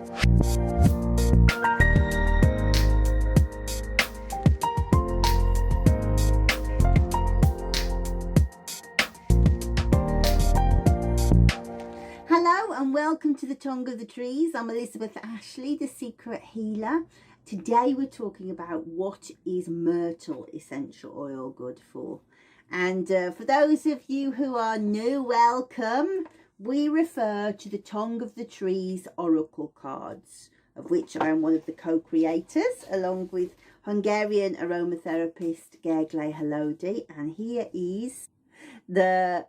Hello and welcome to the Tongue of the Trees. I'm Elizabeth Ashley, the Secret Healer. Today we're talking about what is Myrtle Essential Oil good for. And for those of you who are new, welcome. We refer to the Tongue of the Trees Oracle cards, of which I am one of the co-creators, along with Hungarian aromatherapist Gergely Halodi. And here is the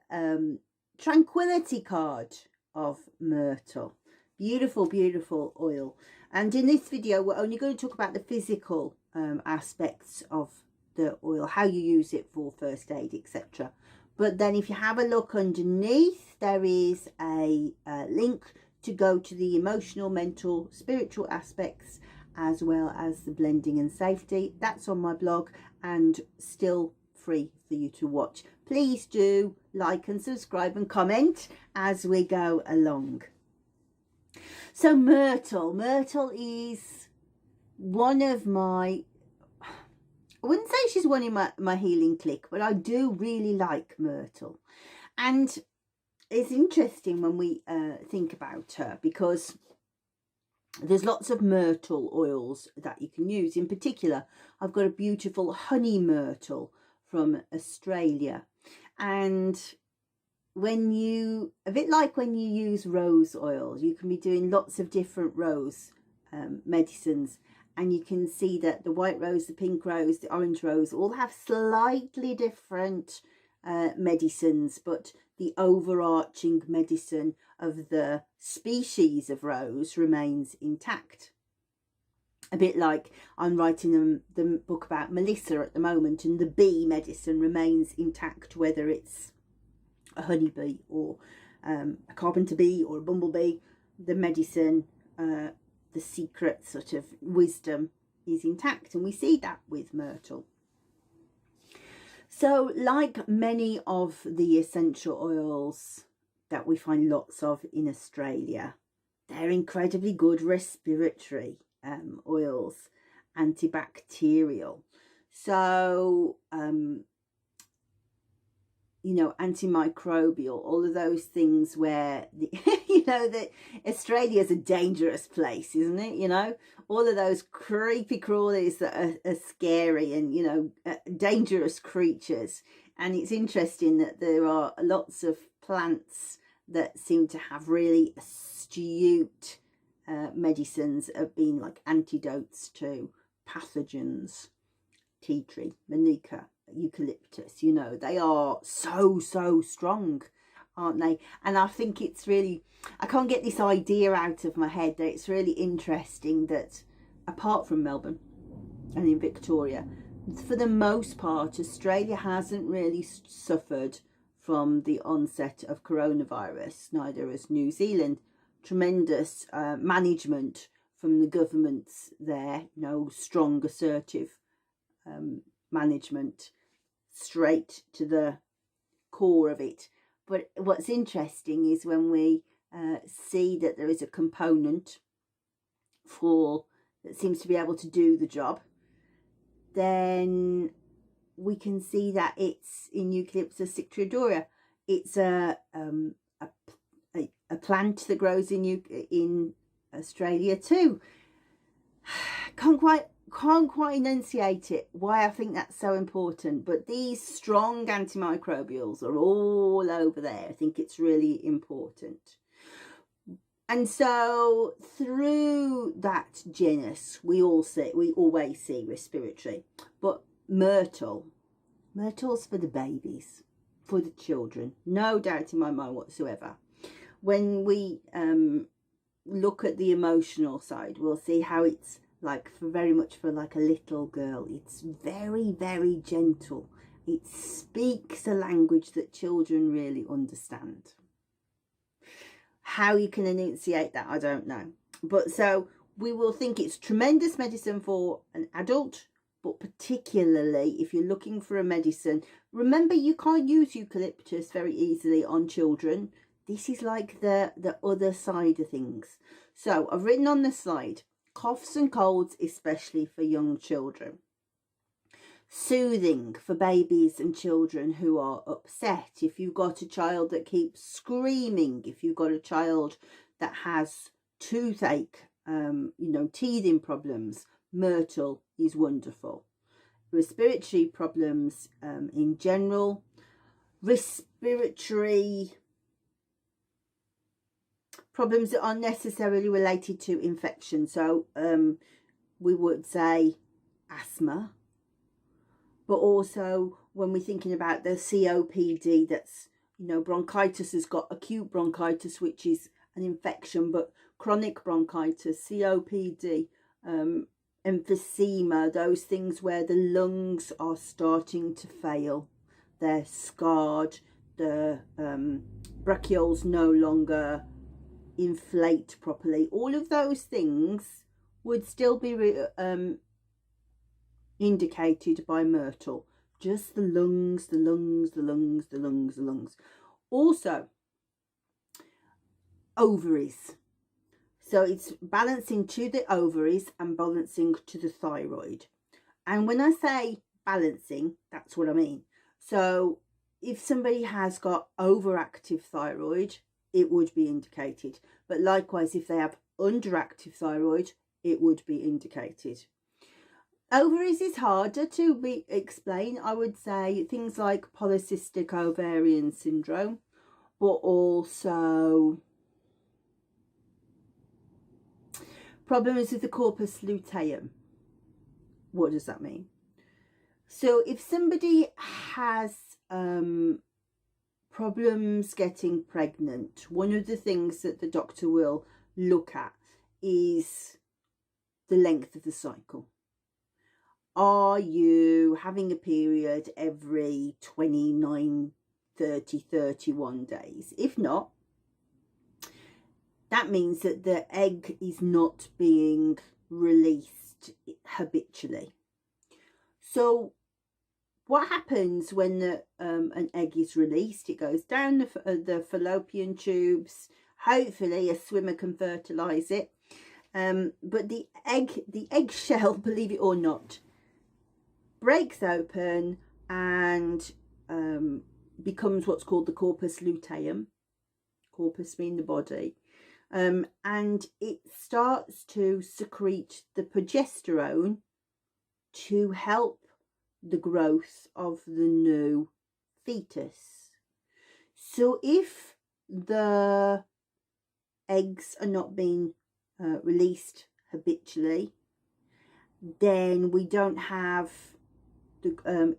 Tranquility card of Myrtle. Beautiful, beautiful oil. And in this video we're only going to talk about the physical aspects of the oil, how you use it for first aid, etc. But then if you have a look underneath, there is a link to go to the emotional, mental, spiritual aspects, as well as the blending and safety. That's on my blog and still free for you to watch. Please do like and subscribe and comment as we go along. So Myrtle is one of my, I wouldn't say she's one in my healing clique, but I do really like Myrtle. And it's interesting when we think about her, because there's lots of myrtle oils that you can use. In particular, I've got a beautiful honey myrtle from Australia. And when you, a bit like when you use rose oil, you can be doing lots of different rose medicines, and you can see that the white rose, the pink rose, the orange rose all have slightly different medicines, but the overarching medicine of the species of rose remains intact. A bit like I'm writing the book about Melissa at the moment, and the bee medicine remains intact, whether it's a honeybee or a carpenter bee or a bumblebee. The medicine, the secret sort of wisdom is intact, and we see that with Myrtle. So like many of the essential oils that we find lots of in Australia, they're incredibly good respiratory oils, antibacterial. So you know, antimicrobial, all of those things where the, you know, that Australia's a dangerous place, isn't it? You know, all of those creepy crawlies that are scary and, you know, dangerous creatures. And it's interesting that there are lots of plants that seem to have really astute medicines of being like antidotes to pathogens. Tea tree, manuka, eucalyptus, you know, they are so strong, aren't they? And I think it's really, I can't get this idea out of my head that it's really interesting that apart from Melbourne and in Victoria, for the most part, Australia hasn't really suffered from the onset of coronavirus, neither has New Zealand. Tremendous management from the governments there, you know, strong, assertive management, straight to the core of it. But what's interesting is when we see that there is a component for that seems to be able to do the job, then we can see that it's in Eucalyptus citriodora. It's a plant that grows in Australia too. Can't quite enunciate it, why I think that's so important, but these strong antimicrobials are all over there. I think it's really important. And so through that genus, we always see respiratory, but Myrtle's for the babies, for the children, no doubt in my mind whatsoever. When we look at the emotional side, we'll see how it's like very much for like a little girl. It's very gentle. It speaks a language that children really understand. How you can enunciate that, I don't know. But so we will think it's tremendous medicine for an adult, but particularly if you're looking for a medicine, remember you can't use eucalyptus very easily on children. this is like the other side of things. So I've written on the slide, coughs and colds, especially for young children. Soothing for babies and children who are upset. If you've got a child that keeps screaming, if you've got a child that has toothache, teething problems, myrtle is wonderful. Respiratory problems in general, respiratory problems that are necessarily related to infection. So we would say asthma, but also when we're thinking about the COPD, that's, bronchitis has got acute bronchitis, which is an infection, but chronic bronchitis, COPD, emphysema, those things where the lungs are starting to fail, they're scarred, the bronchioles no longer inflate properly. All of those things would still be indicated by myrtle. Just the lungs, the lungs, the lungs, the lungs, the lungs. Also, ovaries. So it's balancing to the ovaries and balancing to the thyroid. And when I say balancing, that's what I mean. So if somebody has got overactive thyroid, it would be indicated. But likewise, if they have underactive thyroid, it would be indicated. Ovaries is harder to explain. I would say things like polycystic ovarian syndrome, but also problems with the corpus luteum. What does that mean? So if somebody has problems getting pregnant, one of the things that the doctor will look at is the length of the cycle. Are you having a period every 29, 30, 31 days? If not, that means that the egg is not being released habitually. So what happens when an egg is released? It goes down the fallopian tubes. Hopefully a swimmer can fertilize it. But the eggshell, believe it or not, breaks open and becomes what's called the corpus luteum. Corpus being the body. And it starts to secrete the progesterone to help the growth of the new fetus. So if the eggs are not being released habitually, then we don't have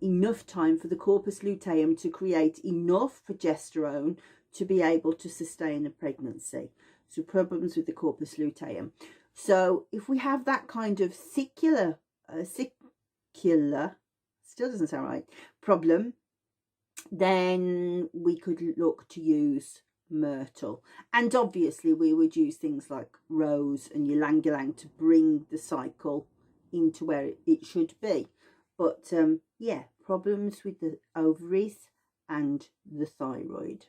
enough time for the corpus luteum to create enough progesterone to be able to sustain a pregnancy. So problems with the corpus luteum. So if we have that kind of sicular, still doesn't sound right, problem, then we could look to use myrtle. And obviously we would use things like rose and ylang ylang to bring the cycle into where it should be. But yeah, problems with the ovaries and the thyroid.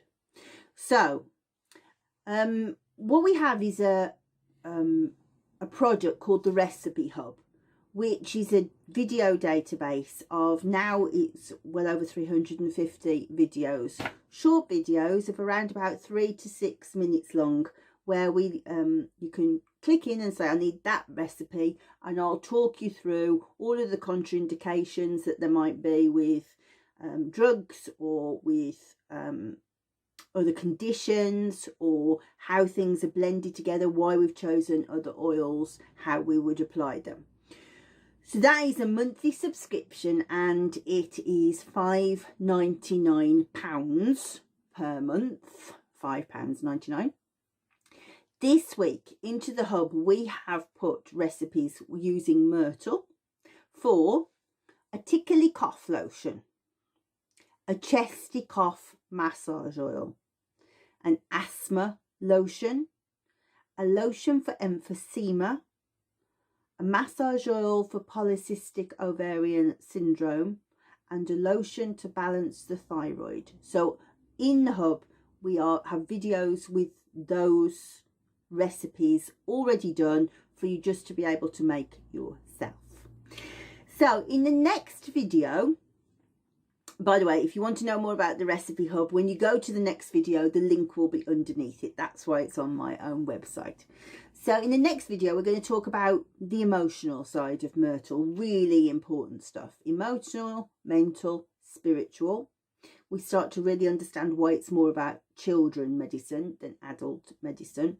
So what we have is a product called the Recipe Hub, which is a video database of, now it's well over 350 videos, short videos of around about 3 to 6 minutes long, where we you can click in and say, I need that recipe, and I'll talk you through all of the contraindications that there might be with drugs or with other conditions, or how things are blended together, why we've chosen other oils, how we would apply them. So that is a monthly subscription, and it is £5.99 per month, £5.99. This week into the hub we have put recipes using myrtle for a tickly cough lotion, a chesty cough massage oil, an asthma lotion, a lotion for emphysema, a massage oil for polycystic ovarian syndrome, and a lotion to balance the thyroid. So in the hub we have videos with those recipes already done for you just to be able to make yourself. So in the next video, by the way, if you want to know more about the Recipe Hub, when you go to the next video, the link will be underneath it. That's why it's on my own website. So in the next video, we're going to talk about the emotional side of myrtle. Really important stuff. Emotional, mental, spiritual. We start to really understand why it's more about children medicine than adult medicine.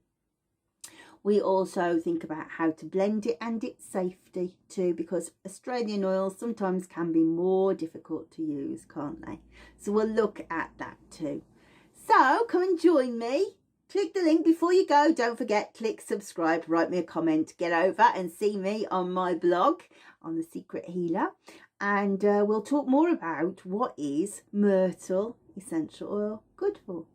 We also think about how to blend it and its safety too, because Australian oils sometimes can be more difficult to use, can't they? So we'll look at that too. So come and join me. Click the link before you go. Don't forget, click subscribe, write me a comment, get over and see me on my blog on The Secret Healer. And we'll talk more about what is Myrtle Essential Oil good for.